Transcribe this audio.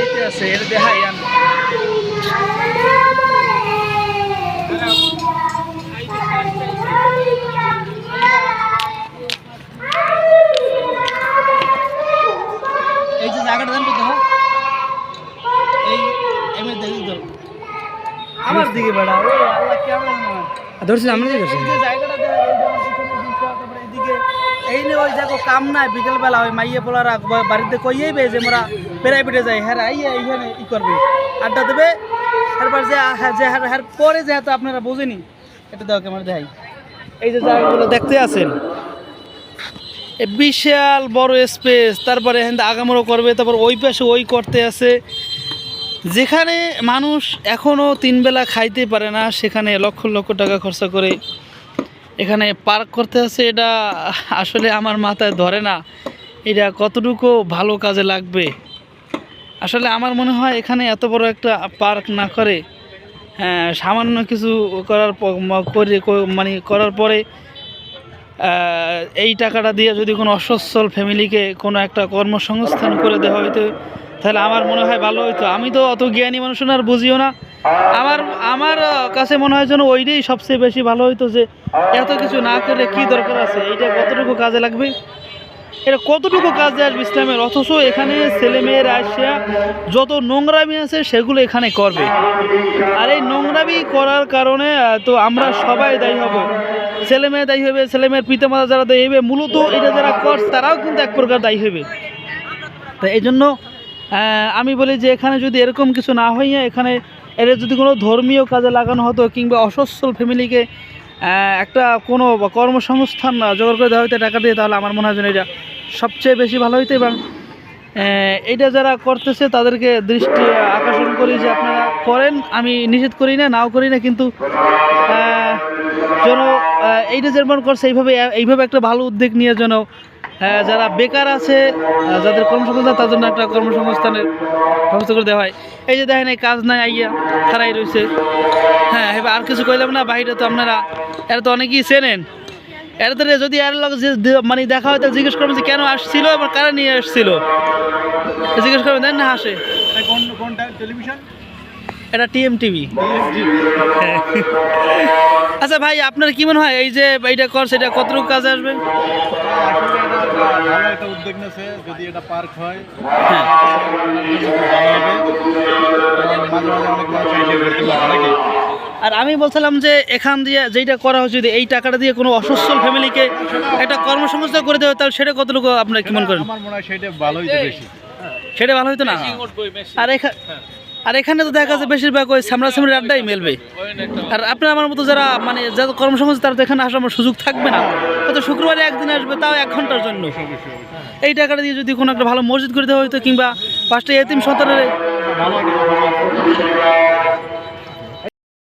দিতে আছে এর দেখাই আমি এই যে জায়গাটা দেন তো এই এমনি দেখি ধর আমার দিকে বেড়া ও আল্লাহ কেমন না ধরছি আমরা দিকে এই যে জায়গাটা দেখা এই যে আমার পিছনে দিশা তারপরে এইদিকে এই নিয়ে ওই দেখো কাম নাই বিকেলবেলা ওই মাইয়ে পোলারা বাড়িতে কইয়েই বে যে মোরা প্রাইভেটে যাই হ্যাঁ আইয়া এইখানে ই করবে আড্ডা দেবে তারপর যে যে হ্যাঁ পরে যে তো আপনারা বোঝেনি এটা দাও ক্যামেরা দেখাই এই যে জায়গাগুলো দেখতে আছেন বিশাল বড় স্পেস তারপরে এখান আগামোড়ো করবে তারপর ওই পাশে ওই করতে আছে যেখানে মানুষ এখনও 3 বেলা খাইতে পারে না সেখানে লক্ষ লক্ষ টাকা খরচা করে এখানে পার্ক করতে আছে এটা আসলে আমার মাথায় ধরে না এটা কতটুকু ভালো কাজে লাগবে আসলে আমার মনে হয় এখানে এত বড় একটা পার্ক না করে সামান্য কিছু করার পরে এই টাকাটা দিয়ে যদি কোনো অসচ্ছল ফ্যামিলিকে কোনো একটা কর্মসংস্থান করে দেওয়া হইতো তাহলে আমার মনে হয় ভালো হইতো আমি তো অত জ্ঞানী মানুষ না আর বুঝিও না আমার কাছে মনে হয় যেন ওইটাই সবচেয়ে বেশি ভালো হইতো যে এত কিছু না করে কি দরকার আছে এইটা কতটুকু কাজে লাগবে এটা কতটুকু কাজে আসবে ইসলামের অথচ এখানে ছেলেমেয়েরা আসিয়া যত নোংরামি আছে সেগুলো এখানে করবে আর এই নোংরামি করার কারণে তো আমরা সবাই দায়ী হব ছেলেমেয়ে দায়ী হবে ছেলেমেয়ের পিতামাতা যারা দায়ী হবে মূলত এটা যারা করছে তারাও কিন্তু এক প্রকার দায়ী হবে তো এই জন্য আমি বলি যে এখানে যদি এরকম কিছু না হইয়া এখানে এর যদি কোনো ধর্মীয় কাজে লাগানো হতো কিংবা অসচ্ছল ফ্যামিলিকে একটা কোনো কর্মসংস্থান জোগাড় করে দেওয়া হইতে টাকা দিয়ে তাহলে আমার মনে হয় যেন এটা সবচেয়ে বেশি ভালো হইতো এবং এটা যারা করতেছে তাদেরকে দৃষ্টি আকর্ষণ করি যে আপনারা করেন আমি নিষেধ করি না নাও করি না কিন্তু যেন এইটা যেমন করছে এইভাবে একটা ভালো উদ্যোগ নিয়ে যেন যারা বেকার আছে যাদের কর্মসংস্থান তার জন্য একটা কর্মসংস্থানের ব্যবস্থা করে দেওয়া হয় এই যে দেখেন এই কাজ নাই আইয়া খারাই রয়েছে হ্যাঁ এবার আর কিছু কইলাম না বাইরে তো আপনারা এরা তো অনেকেই চেনেন এরা তো যদি এর লোক মানে দেখা হয় তা জিজ্ঞেস করবেন যে কেন আসছিল এবং কারা নিয়ে আসছিল জিজ্ঞেস করবেন দেন না হাসে কোনটা টেলিভিশন এটা টিএমটিভি আচ্ছা ভাই আপনার কি মনে হয় এই যে এইটা করছে এটা কতটুকু কাজে আসবে ভালো একটা উদ্যোগ নিয়েছে যদি এটা পার্ক হয় হ্যাঁ আর আমি বলছিলাম যে এখান দিয়ে যেটা করা হচ্ছে যদি এই টাকাটা দিয়ে কোনো অসচ্ছল ফ্যামিলিকে একটা কর্মসংস্থান করে দেওয়া তাহলে সেটা কতটুকু আপনার কি মনে করেন আমার মনে হয় সেটা ভালো হইতো বেশি সেটা ভালো হইতো না আর এখানে তো দেখা যাচ্ছে বেশিরভাগ ওই সামনাসামনি আড্ডাই মেলবে আর আপনার আমার মতো যারা মানে যাদের কর্মসংস্থান তারা তো এখানে আসার আমার সুযোগ থাকবে না হয়তো শুক্রবারে একদিন আসবে তাও 1 ঘন্টার জন্য এই টাকাটা দিয়ে যদি কোনো একটা ভালো মসজিদ করে দেওয়া হইতো কিংবা 5টা এতিম সন্তানের